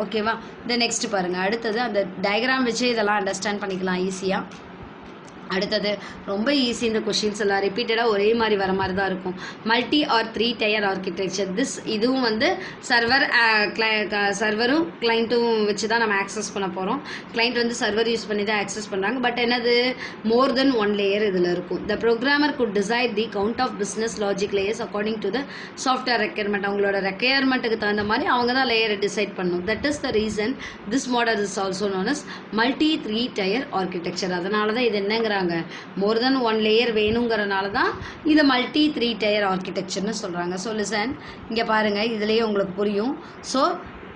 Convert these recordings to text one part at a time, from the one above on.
ஓகேவா. இந்த நெக்ஸ்ட் பாருங்கள், அடுத்தது அந்த டயக்ராம் வச்சு இதெல்லாம் அண்டர்ஸ்டாண்ட் பண்ணிக்கலாம் ஈஸியாக. அடுத்தது ரொம்ப ஈஸி, இந்த கொஷின்ஸ் எல்லாம் ரிப்பீட்டடாக ஒரே மாதிரி வர மாதிரி தான் இருக்கும். Multi or 3 tier architecture. இதுவும் வந்து சர்வரும் கிளைண்ட்டும் வச்சு தான் நம்ம ஆக்சஸ் பண்ண போகிறோம். கிளைண்ட் வந்து சர்வர் யூஸ் பண்ணி தான் ஆக்சஸ் பண்ணுறாங்க. பட் என்னது, மோர் தென் 1 லேயர் இதில் இருக்கும். The programmer could decide the count of business logic layers according to the software requirement. அவங்களோட ரெக்யர்மெண்ட்டுக்கு தகுந்த மாதிரி அவங்க தான் லேயரை டிசைட் பண்ணணும். That is the reason this model is also known as multi 3 tier architecture. அதனால தான் இது என்னங்கிறாங்க, மோர் தென் 1 லேயர் வேணுங்கிறனால தான் இதை மல்டி 3 டயர் ஆர்கிடெக்சர்னு சொல்கிறாங்க. ஸோ லிசன், இங்கே பாருங்கள், இதுலேயே உங்களுக்கு புரியும். ஸோ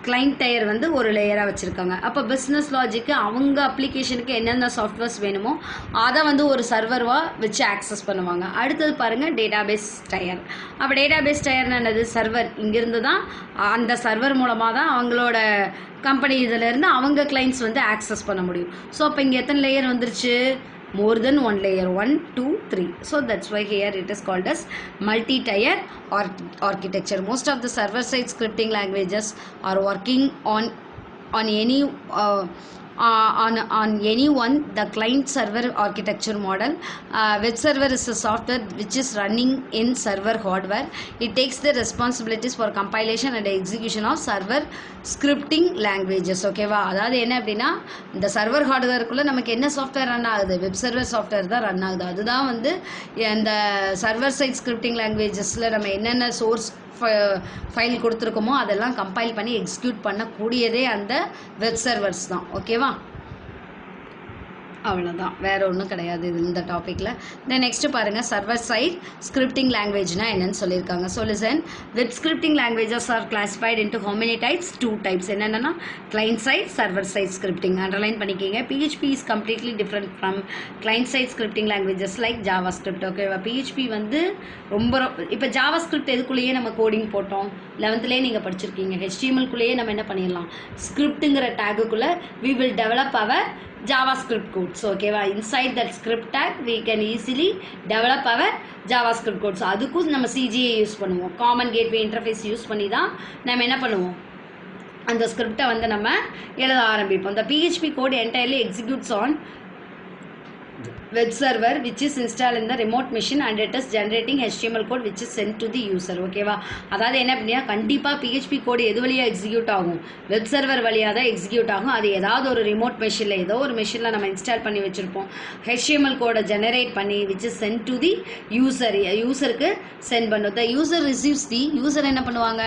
கிளைண்ட் டயர் வந்து ஒரு லேயராக வச்சுருக்காங்க. அப்போ பிஸ்னஸ் லாஜிக்கு அவங்க அப்ளிகேஷனுக்கு என்னென்ன சாஃப்ட்வேர்ஸ் வேணுமோ அதை வந்து ஒரு சர்வராக வச்சு ஆக்சஸ் பண்ணுவாங்க. அடுத்தது பாருங்கள், டேட்டாபேஸ் டயர். அப்போ டேட்டாபேஸ் டயர்னு என்னது, சர்வர். இங்கேருந்து தான் அந்த சர்வர் மூலமாக தான் அவங்களோட கம்பெனி இதிலேருந்து அவங்க கிளைண்ட்ஸ் வந்து ஆக்சஸ் பண்ண முடியும். ஸோ அப்போ இங்கே எத்தனை லேயர் வந்துருச்சு, more than 1 layer, 1 2 3. So that's why here it is called as multi-tier architecture. Most of the server side scripting languages are working on any on any one the client server architecture model. Web server is a software which is running in server hardware. It takes the responsibilities for compilation and execution of server scripting languages. ஓகேவா. அதாவது என்ன அப்படின்னா, இந்த server ஹார்ட்வேருக்குள்ளே நமக்கு என்ன software run ஆகுது, web server software தான் run ஆகுது. அதுதான் வந்து இந்த சர்வர் சைட் ஸ்கிரிப்டிங் லாங்குவேஜஸில் நம்ம என்னென்ன சோர்ஸ் ஃபைல் கொடுத்துருக்கோமோ அதெல்லாம் கம்பைல் பண்ணி எக்ஸிக்யூட் பண்ணக்கூடியதே அந்த வெப் சர்வர்ஸ் தான். ஓகேவா, அவ்வளோதான், வேறு ஒன்றும் கிடையாது இது இந்த டாப்பிக்கில். தென் நெக்ஸ்ட்டு பாருங்கள், சர்வர் சைட் ஸ்கிரிப்டிங் லாங்குவேஜ்னா என்னென்னு சொல்லியிருக்காங்க. So listen, web scripting languages are classified into how many types, 2 types. என்னென்னா client side, server side scripting. Underline பண்ணிக்கிங்க. PHP is completely different from client side scripting languages like JavaScript. ஓகேவா. PHP வந்து ரொம்ப இப்போ Java script எதுக்குள்ளேயே நம்ம coding போட்டோம், 11லேயே நீங்கள் படிச்சிருக்கீங்க. HTML-குள்ளேயே நம்ம என்ன பண்ணிடலாம், ஸ்கிரிப்ட்டுங்கிற டேகுக்குள்ளே we will develop our JavaScript codes. Okay, inside that script tag we can easily develop our JavaScript codes. அதுக்கும் நம்ம CGI யூஸ் பண்ணுவோம், காமன் கேட்வே இன்டர்ஃபேஸ் யூஸ் பண்ணி தான் நம்ம என்ன பண்ணுவோம், அந்த ஸ்கிரிப்டை வந்து நம்ம எழுத ஆரம்பிப்போம். The PHP code entirely executes on web server which is installed in the remote machine and it is generating HTML code which is sent to the user. ஓகேவா. அதாவது என்ன அப்படின்னா, கண்டிப்பாக PHP கோடு எது வழியாக எக்ஸிக்யூட் ஆகும், வெப் சர்வர் வழியாக தான் எக்ஸிக்யூட் ஆகும். அது ஏதாவது ஒரு ரிமோட் மெஷினில், ஏதோ ஒரு மெஷினில் நம்ம இன்ஸ்டால் பண்ணி வச்சுருப்போம். HTML கோடை ஜெனரேட் பண்ணி which is sent to the user, யூசருக்கு சென்ட் பண்ணும். The user receives the, user என்ன பண்ணுவாங்க,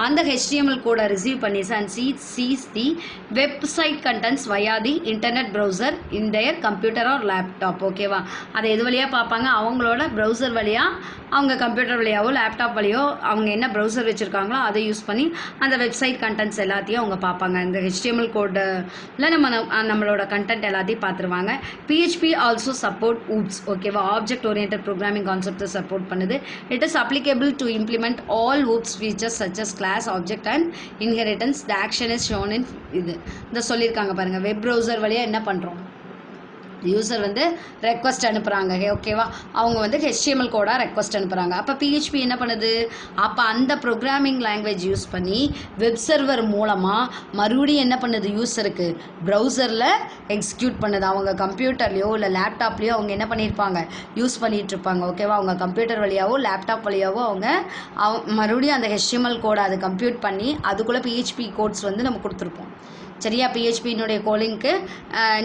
அந்த HTML கோடை ரிசீவ் பண்ணி and sees the website contents via the internet browser in their computer or laptop. ஓகேவா. அதை எது வழியாக பார்ப்பாங்க, அவங்களோட ப்ரௌசர் வழியாக, அவங்க கம்ப்யூட்டர் வழியாவோ லேப்டாப் வழியோ அவங்க என்ன ப்ரௌசர் வச்சுருக்காங்களோ அதை யூஸ் பண்ணி அந்த வெப்சைட் கண்டென்ட்ஸ் எல்லாத்தையும் அவங்க பார்ப்பாங்க. இந்த HTML கோடில் நம்மளோட கண்டென்ட் எல்லாத்தையும் பார்த்துருவாங்க. PHP also support OOPS. ஓகேவா. ஆப்ஜெக்ட் ஓரியன்டட் ப்ரோக்ராமிங் கான்செப்டை சப்போர்ட் பண்ணுது. It is applicable to implement all OOPS features such as class, object and inheritance. The action is shown in இது இந்த சொல்லியிருக்காங்க பாருங்கள். வெப் ப்ரௌசர் வழியாக என்ன பண்ணுறோம், யூசர் வந்து ரெக்வஸ்ட் அனுப்புகிறாங்க. ஓகேவா. அவங்க வந்து HTML கோடாக ரெக்வஸ்ட் அனுப்புகிறாங்க. அப்போ PHP என்ன பண்ணுது, அப்போ அந்த ப்ரோக்ராமிங் லாங்குவேஜ் யூஸ் பண்ணி வெப் சர்வர் மூலமாக மறுபடியும் என்ன பண்ணுது, யூசருக்கு ப்ரௌசரில் எக்ஸிக்யூட் பண்ணுது. அவங்க கம்ப்யூட்டர்லையோ இல்லை லேப்டாப்லேயோ அவங்க என்ன பண்ணியிருப்பாங்க, யூஸ் பண்ணிகிட்ருப்பாங்க. ஓகேவா. அவங்க கம்ப்யூட்டர் வழியாவோ லேப்டாப் வழியாவோ அவங்க மறுபடியும் அந்த HTML கோடை அதை கம்ப்யூட் பண்ணி அதுக்குள்ளே PHP கோட்ஸ் வந்து நம்ம கொடுத்துருப்போம். சரியா. PHPனுடைய கோடிங்க்கு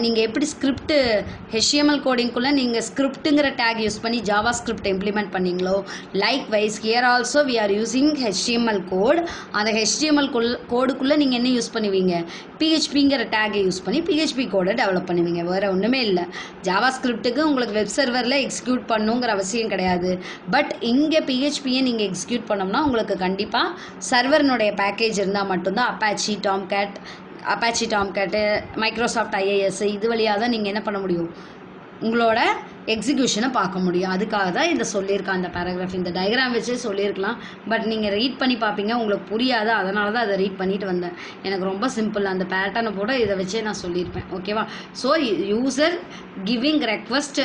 நீங்கள் எப்படி ஸ்கிரிப்ட் HTML கோடிங்குள்ளே நீங்கள் ஸ்கிரிப்ட்டுங்கிற டேக் யூஸ் பண்ணி ஜாவா ஸ்கிரிப்ட் இம்ப்ளிமெண்ட் பண்ணிங்களோ, likewise here also we are using HTML code. அந்த HTML கோடுக்குள்ளே நீங்கள் என்ன யூஸ் பண்ணுவீங்க, PHPங்கிற டேகை யூஸ் பண்ணி PHP கோடை டெவலப் பண்ணுவீங்க. வேறு ஒன்றுமே இல்லை. ஜாவா ஸ்கிரிப்ட்டுக்கு உங்களுக்கு வெப் சர்வரில் எக்ஸிக்யூட் பண்ணுங்கிற அவசியம் கிடையாது. பட் இங்கே PHPயை நீங்கள் எக்ஸிக்யூட் பண்ணோம்னா உங்களுக்கு கண்டிப்பாக சர்வர்னுடைய பேக்கேஜ் இருந்தால் மட்டும்தான் அப்பாச்சி டாம்கேட்டு மைக்ரோசாஃப்ட் IIS இது வழியாக தான் நீங்கள் என்ன பண்ண முடியும், உங்களோட எக்ஸிக்யூஷனை பார்க்க முடியும். அதுக்காக தான் இதை சொல்லியிருக்கான் அந்த பேராகிராஃப். இந்த டயக்ராம் வச்சே சொல்லியிருக்கலாம், பட் நீங்கள் ரீட் பண்ணி பார்ப்பீங்க, உங்களுக்கு புரியாது, அதனால தான் அதை ரீட் பண்ணிட்டு வந்தேன். எனக்கு ரொம்ப சிம்பிள், அந்த பேட்டர்னை போட இதை வச்சே நான் சொல்லியிருப்பேன். ஓகேவா? So user giving request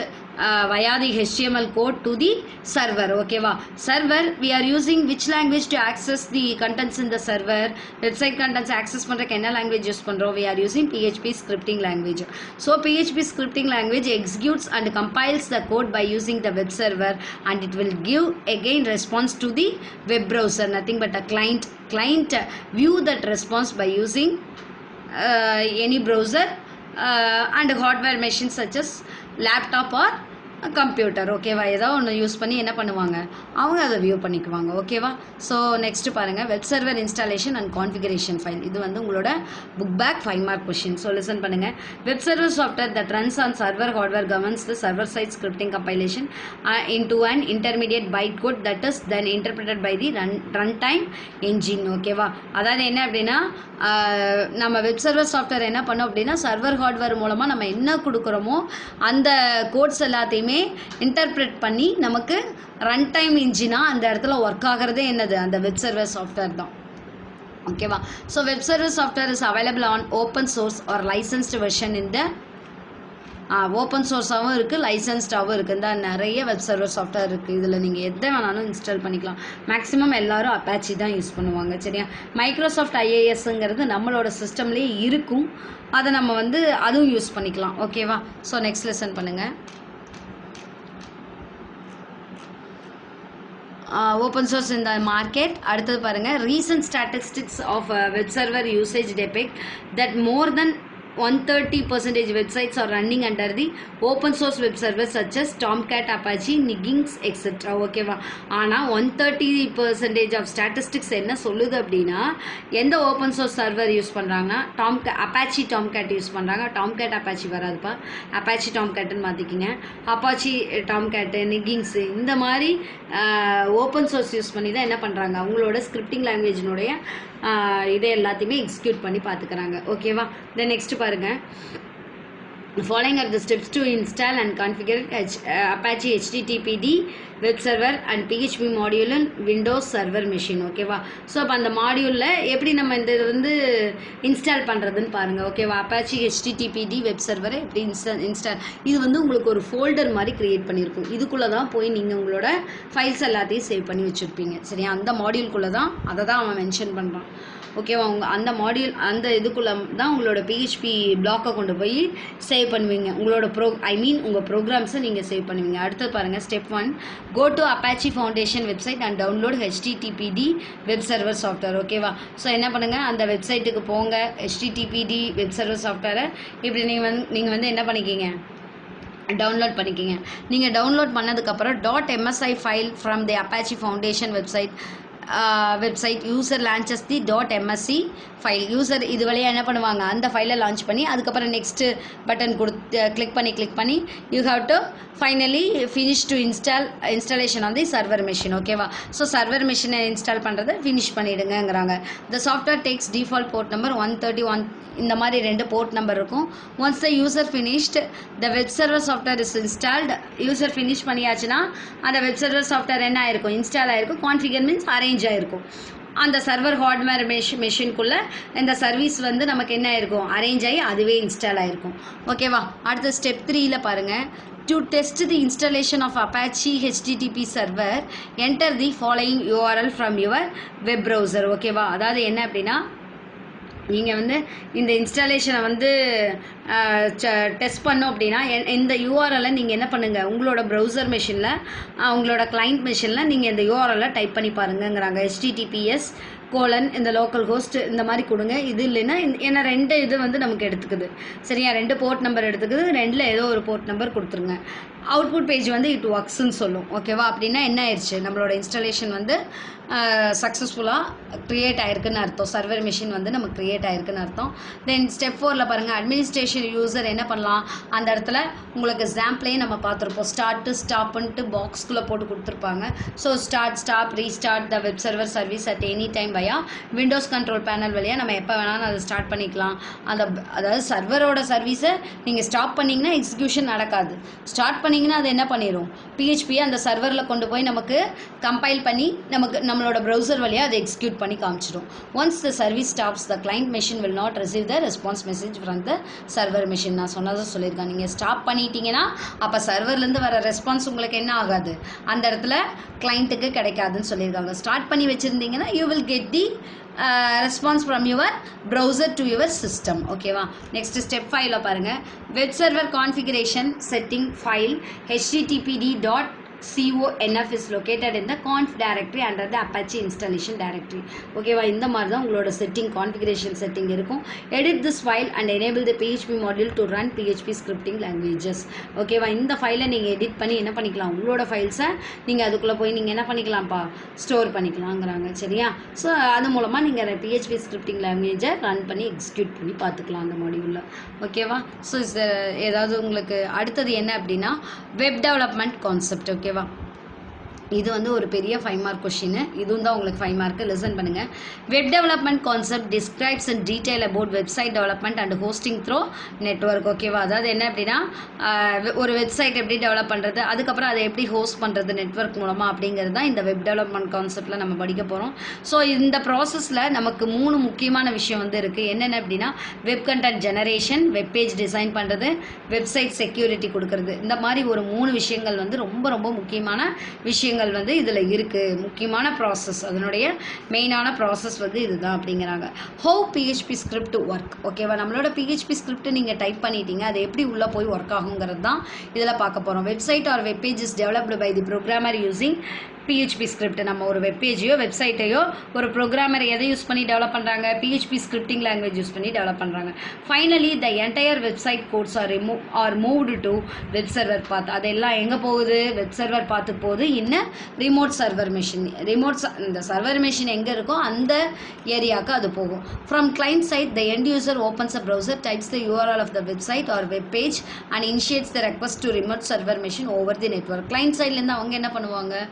via the HTML code to the server. ஓகேவா? server we are using which language to access the contents in the server? website contents access பண்றதுக்கு என்ன language யூஸ் பண்றோம்? we are using PHP scripting language. so PHP scripting language executes and compiles the code by using the web server, and it will give again response to the web browser, nothing but a client view that response by using any browser and hardware machines such as laptop or computer. ஓகேவா? ஏதோ ஒன்று use பண்ணி என்ன பண்ணுவாங்க, அவங்க அதை view பண்ணிக்குவாங்க. ஓகேவா? ஸோ நெக்ஸ்ட் பாருங்கள், web server installation and configuration file. இது வந்து உங்களோட book page 5 mark question. So listen பண்ணுங்கள். Web server software that runs on server hardware governs the server side scripting compilation into an intermediate byte code that is then interpreted by the runtime engine. ஓகேவா? அதாவது என்ன அப்படின்னா, நம்ம web server software என்ன பண்ணோம் அப்படின்னா, server hardware மூலமாக நம்ம என்ன கொடுக்குறோமோ அந்த கோட்ஸ் எல்லாத்தையுமே இன்டர்பிரேட் பண்ணி நமக்கு ரன் டைம் இன்ஜினாக அந்த இடத்துல ஒர்க் ஆகிறதே என்னது, அந்த வெப் சர்வர் சாஃப்ட்வேர் தான். ஓகேவா? So web server software is available on open source or licensed version. இந்த ஓப்பன் சோர்ஸாகவும் இருக்குது, லைசன்ஸ்டாகவும் இருக்குது. இந்த நிறைய வெப் சர்வர் சாஃப்ட்வேர் இருக்குது. இதில் நீங்கள் எதை வேணாலும் இன்ஸ்டால் பண்ணிக்கலாம். மேக்ஸிமம் எல்லோரும் அப்பாச்சி தான் யூஸ் பண்ணுவாங்க. சரியா? மைக்ரோசாஃப்ட் IISங்கிறது நம்மளோட சிஸ்டம்லேயே இருக்கும், அதை நம்ம வந்து அதுவும் யூஸ் பண்ணிக்கலாம். ஓகேவா? ஸோ நெக்ஸ்ட் லெசன் பண்ணுங்கள். open source in the market. அடுத்தது பாருங்கள், recent statistics of web server usage depict that more than 130% websites are running under the open source web servers such as Tomcat, Apache, Nginx, etc. ஓகேவா? ஆனால் 130% of statistics என்ன சொல்லுது அப்படின்னா, எந்த open source server use பண்ணுறாங்கன்னா Apache Tomcat use பண்ணுறாங்க. Tomcat Apache வராதுப்பா, Apache டாம்கேட்டுன்னு மாற்றிக்கிங்க. அப்பாச்சி டாம்கேட்டு, நிகிங்ஸு, இந்த மாதிரி ஓப்பன் சோர்ஸ் யூஸ் பண்ணி தான் என்ன பண்ணுறாங்க, அவங்களோட ஸ்கிரிப்டிங் லாங்குவேஜினுடைய இதை எல்லாத்தையுமே எக்ஸிக்யூட் பண்ணி பார்த்துக்கிறாங்க. ஓகேவா? தென் நெக்ஸ்ட் பாருங்கள். Following are the steps to install and configure Apache HTTPD web server and PHP module in Windows server machine. ஓகேவா? ஸோ அப்போ அந்த மாடியூலில் எப்படி நம்ம இந்த இது வந்து இன்ஸ்டால் பண்ணுறதுன்னு பாருங்கள். ஓகேவா? Apache HTTPD வெப் சர்வரை எப்படி இன்ஸ்டால், இது வந்து உங்களுக்கு ஒரு ஃபோல்டர் மாதிரி க்ரியேட் பண்ணியிருக்கும். இதுக்குள்ளே தான் போய் நீங்கள் உங்களோட ஃபைல்ஸ் எல்லாத்தையும் சேவ் பண்ணி வச்சுருப்பீங்க. சரியா? அந்த மாடியூல்குள்ளே தான், அதை தான் அவன் மென்ஷன் பண்ணுறான். ஓகேவா? அந்த மாடியூல் அந்த இதுக்குள்ளே தான் உங்களோட PHP பிளாக்கை கொண்டு போய் சேவ் பண்ணுவீங்க. உங்களோட உங்கள் ப்ரோக்ராம்ஸை நீங்கள் சேவ் பண்ணுவீங்க. அடுத்தது பாருங்கள், step 1, go to Apache Foundation website and download HTTPD web server software. ஓகேவா? ஸோ என்ன பண்ணுங்கள், அந்த வெப்சைட்டுக்கு போங்க, HTTPD வெப் சர்வர் சாஃப்ட்வேரை இப்படி நீங்கள் வந்து என்ன பண்ணிக்கிங்க, டவுன்லோட் பண்ணிக்கிங்க. நீங்கள் டவுன்லோட் பண்ணதுக்கப்புறம் .msi file from the Apache Foundation website user launches the .msc file. User இது வழியாக என்ன பண்ணுவாங்க, அந்த ஃபைலை லான்ச் பண்ணி அதுக்கப்புறம் நெக்ஸ்ட்டு பட்டன் கிளிக் பண்ணி you have to finally finish to installation on the server machine. ஓகேவா? ஸோ சர்வர் மெஷினை இன்ஸ்டால் பண்ணுறதை ஃபினிஷ் பண்ணிவிடுங்கிறாங்க. The software takes default port number 131, இந்த மாதிரி 2 போர்ட் நம்பர் இருக்கும். Once the user finished the web server software is installed. User finish பண்ணியாச்சுன்னா அந்த web server software என்ன ஆயிருக்கும், இன்ஸ்டால் ஆகிருக்கும். கான்ஃபிகர் மீன்ஸ் அரேஞ்ச் ஆகிருக்கும். அந்த சர்வர் ஹார்ட்வேர் மெஷின்குள்ளே இந்த சர்வீஸ் வந்து நமக்கு என்ன ஆயிருக்கும், அரேஞ்ச் ஆகி அதுவே இன்ஸ்டால் ஆகிருக்கும். ஓகேவா? அடுத்த ஸ்டெப் 3ல் பாருங்கள். To test the installation of Apache HTTP server, enter the following URL from your web browser. ஓகேவா? அதாவது என்ன அப்படின்னா, நீங்கள் வந்து இந்த இன்ஸ்டாலேஷனை வந்து டெஸ்ட் பண்ணோம் அப்படின்னா இந்த யூஆர்எல்லை நீங்கள் என்ன பண்ணுங்கள், உங்களோட ப்ரௌசர் மெஷினில், உங்களோட கிளைண்ட் மெஷினில் நீங்கள் இந்த யூஆர்எல்லை டைப் பண்ணி பாருங்கங்கிறாங்க. HTTPS இந்த லோக்கல் ஹோஸ்ட் இந்த மாதிரி கொடுங்க. இது இல்லைன்னா ஏன்னா 2 இது வந்து நமக்கு எடுத்துக்குது. சரியா? 2 போர்ட் நம்பர் எடுத்துக்குது. 2ல் ஏதோ ஒரு போர்ட் நம்பர் கொடுத்துருங்க. அவுட்புட் பேஜ் வந்து இட் ஒர்க்ஸ்ன்னு சொல்லும். ஓகேவா? அப்படின்னா என்ன ஆயிடுச்சு, நம்மளோட இன்ஸ்டாலேஷன் வந்து சக்ஸஸ்ஃபுல்லாக க்ரியேட் ஆயிருக்குன்னு அர்த்தம். சர்வர் மிஷின் வந்து நம்ம க்ரியேட் ஆயிருக்குன்னு அர்த்தம். தென் ஸ்டெப் 4ல் பாருங்கள், அட்மினிஸ்ட்ரேஷன் யூசர் என்ன பண்ணலாம், அந்த இடத்துல உங்களுக்கு எக்ஸாம்பிளையும் நம்ம பார்த்துருப்போம். ஸ்டார்ட் ஸ்டாப்ன்ட்டு பாக்ஸ்குள்ளே போட்டு கொடுத்துருப்பாங்க. So start stop restart the web server service at any time via Windows control panel வழியாக நம்ம எப்போ வேணாலும் அதை ஸ்டார்ட் பண்ணிக்கலாம். அதாவது சர்வரோட சர்வீஸை நீங்கள் ஸ்டாப் பண்ணிங்கன்னா எக்ஸிக்யூஷன் நடக்காது. ஸ்டார்ட் பண்ணிங்கன்னா அது என்ன பண்ணிடும், பிஹெச்பியை அந்த சர்வரில் கொண்டு போய் நமக்கு கம்பைல் பண்ணி நம்மளோட ப்ரௌசர் வழியாக அதை எக்ஸிக்யூட் பண்ணி காமிச்சிடும். Once the service stops the client machine will not receive the response message from the server machine. நான் சொன்னதை சொல்லியிருக்கேன். நீங்கள் ஸ்டாப் பண்ணிட்டீங்கன்னா அப்போ சர்வர்லேருந்து வர ரெஸ்பான்ஸ் உங்களுக்கு என்ன ஆகாது, அந்த இடத்துல கிளைண்ட்டுக்கு கிடைக்காதுன்னு சொல்லியிருக்காங்க. ஸ்டார்ட் பண்ணி வச்சுருந்தீங்கன்னா you will get the response from your browser to your system. ஓகேவா. நெக்ஸ்ட் ஸ்டெப் 5ல் பாருங்கள், web server configuration setting file httpd.conf is located in the conf directory under the Apache installation directory. ஓகேவா. இந்த மாதிரி தான் உங்களோட setting configuration setting இருக்கும். edit this file and enable the PHP module to run PHP scripting languages. ஓகேவா. இந்த ஃபைலை நீங்கள் எடிட் பண்ணி என்ன பண்ணிக்கலாம், உங்களோட ஃபைல்ஸை நீங்கள் அதுக்குள்ளே போய் நீங்கள் என்ன பண்ணிக்கலாம்ப்பா, ஸ்டோர் பண்ணிக்கலாங்கிறாங்க. சரியா. ஸோ அது மூலமாக நீங்கள் PHP scripting language ரன் பண்ணி எக்ஸிக்யூட் பண்ணி பார்த்துக்கலாம் அந்த மாடியூலில். ஓகேவா. ஸோ ஏதாவது உங்களுக்கு அடுத்தது என்ன அப்படின்னா வெப் டெவலப்மெண்ட் கான்செப்ட். ஓகேவா. இது வந்து ஒரு பெரிய 5 மார்க் கொஷின். இதுவும் தான் உங்களுக்கு 5 மார்க்கு. லிசன் பண்ணுங்கள். Web development concept describes in detail about website development and hosting throw network. ஓகேவா. அதாவது என்ன அப்படின்னா ஒரு வெப்சைட் எப்படி டெவலப் பண்ணுறது, அதுக்கப்புறம் அதை எப்படி ஹோஸ்ட் பண்ணுறது நெட்வொர்க் மூலமாக, அப்படிங்கிறது தான் இந்த வெப் டெவலப்மெண்ட் கான்செப்டில் நம்ம படிக்க போகிறோம். ஸோ இந்த ப்ராசஸில் நமக்கு 3 முக்கியமான விஷயம் வந்து இருக்குது. என்னென்ன அப்படின்னா web content generation, web page design பண்ணுறது, வெப்சைட் செக்யூரிட்டி கொடுக்கறது. இந்த மாதிரி ஒரு 3 விஷயங்கள் வந்து ரொம்ப ரொம்ப முக்கியமான விஷயங்கள் வந்து இதில் இருக்குது. முக்கியமான ப்ராசஸ், அதனுடைய மெயினான ப்ராசஸ் வந்து இதுதான் அப்படிங்கிறாங்க. How PHP script work. ஓகேவா. நம்மளோட பிஹெச்பி ஸ்கிரிப்ட் நீங்கள் டைப் பண்ணிட்டீங்க, அது எப்படி உள்ளே போய் ஒர்க் ஆகுங்கிறது தான் இதில் பார்க்க போகிறோம். Website or web page is developed by the programmer using PHP script. நம்ம ஒரு வெப்பேஜையோ வெப்சைட்டையோ ஒரு ப்ரோக்ராமர் எதை யூஸ் பண்ணி டெவலப் பண்ணுறாங்க, பிஹெச்பி ஸ்கிரிப்டிங் லாங்குவேஜ் யூஸ் பண்ணி டெவலப் பண்ணுறாங்க. Finally the entire website codes are moved to web server path. அதெல்லாம் எங்கே போகுது, வெப் சர்வர் பார்த்து போகுது. இன்னும் ரிமோட் சர்வர் மெஷின், இந்த சர்வர் மெஷின் எங்கே இருக்கோ அந்த ஏரியாவுக்கு அது போகும். From client side the end user opens a browser, types the URL of the website or web page and initiates the request to remote server machine over the network. Client சைட்லேருந்து அவங்க என்ன பண்ணுவாங்க,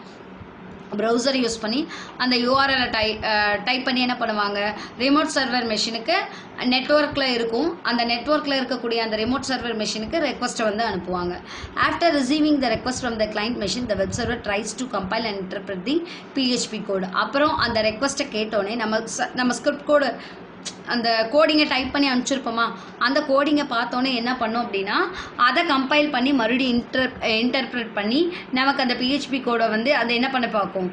ப்ரௌசர் யூஸ் பண்ணி அந்த யூஆர்எலை type பண்ணி என்ன பண்ணுவாங்க, remote server மெஷினுக்கு நெட்வொர்க்கில் இருக்கும், அந்த நெட்வொர்க்கில் இருக்கக்கூடிய அந்த ரிமோட் சர்வர் மெஷினுக்கு ரெக்வஸ்ட்டை வந்து அனுப்புவாங்க. After receiving the request from the client machine the web server tries to compile and interpret the PHP code. அப்புறம் அந்த ரெக்வஸ்ட்டை கேட்டோடனே நம்ம ஸ்கிரிப்ட் கோடு அந்த கோடிங்கை டைப் பண்ணி அனுப்பிச்சிருப்போமா, அந்த கோடிங்கை பார்த்தோன்னே என்ன பண்ணோம் அப்படின்னா அதை கம்பைல் பண்ணி மறுபடியும் இன்டர்பிரட் பண்ணி நமக்கு அந்த பிஹெச்பி கோடை வந்து அதை என்ன பண்ண பார்க்கும்,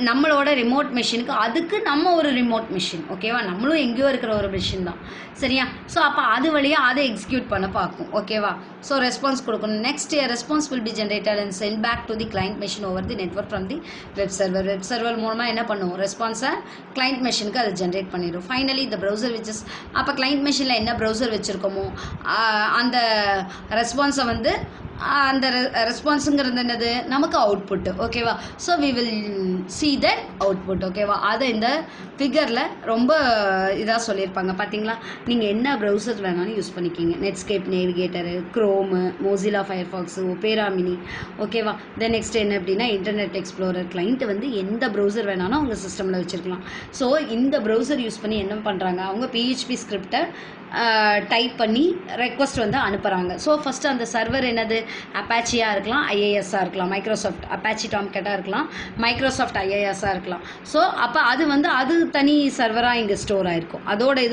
நம்மளோட ரிமோட் மெஷினுக்கு. அதுக்கு நம்ம ஒரு ரிமோட் மிஷின். ஓகேவா. நம்மளும் எங்கேயோ இருக்கிற ஒரு மிஷின் தான். சரியா. ஸோ அப்போ அது வழியாக அதை எக்ஸிக்யூட் பண்ண பார்க்கும். ஓகேவா. ஸோ ரெஸ்பான்ஸ் கொடுக்கணும். Next response will be generated and sent back to the client machine over the network from the web server. Web server மூலமாக என்ன பண்ணுவோம், ரெஸ்பான்ஸை கிளைண்ட் மெஷினுக்கு அதை ஜென்ரேட் பண்ணிடும். Finally the browser which is, அப்போ கிளைண்ட் மெஷினில் என்ன ப்ரௌசர் வச்சுருக்கோமோ அந்த ரெஸ்பான்ஸை வந்து அந்த ரெஸ்பான்ஸுங்கிறது என்னது, நமக்கு அவுட்புட்டு. ஓகேவா. So we will see that output. ஓகேவா. அதை இந்த ஃபிகரில் ரொம்ப இதாக சொல்லியிருப்பாங்க. பார்த்தீங்களா, நீங்கள் என்ன ப்ரௌசர் வேணாலும் யூஸ் பண்ணிக்கிங்க. Netscape Navigator, Chrome, Mozilla Firefox, Opera Mini. ஓகேவா. தென் நெக்ஸ்ட் என்ன அப்படின்னா இன்டர்நெட் எக்ஸ்ப்ளோரர். கிளைண்ட் வந்து எந்த ப்ரௌசர் வேணாலும் அவங்க சிஸ்டமில் வச்சுருக்கலாம். ஸோ இந்த ப்ரௌசர் யூஸ் பண்ணி என்ன பண்ணுறாங்க, அவங்க பிஹெச்பி ஸ்கிரிப்டை டைப் பண்ணி ரெக்வஸ்ட் வந்து அனுப்புகிறாங்க. ஸோ ஃபஸ்ட்டு அந்த சர்வர் என்னது, அப்பாச்சியாக இருக்கலாம், ஐஏஎஸ்ஸாக இருக்கலாம், மைக்ரோசாஃப்ட் அப்பாச்சி டாம்கேட்டாக இருக்கலாம், மைக்ரோசாஃப்ட் ஐஏஎஸ்ஸாக இருக்கலாம். ஸோ அப்போ அது வந்து அது தனி சர்வராக இங்கே ஸ்டோர் ஆகிருக்கும். அதோட இதில்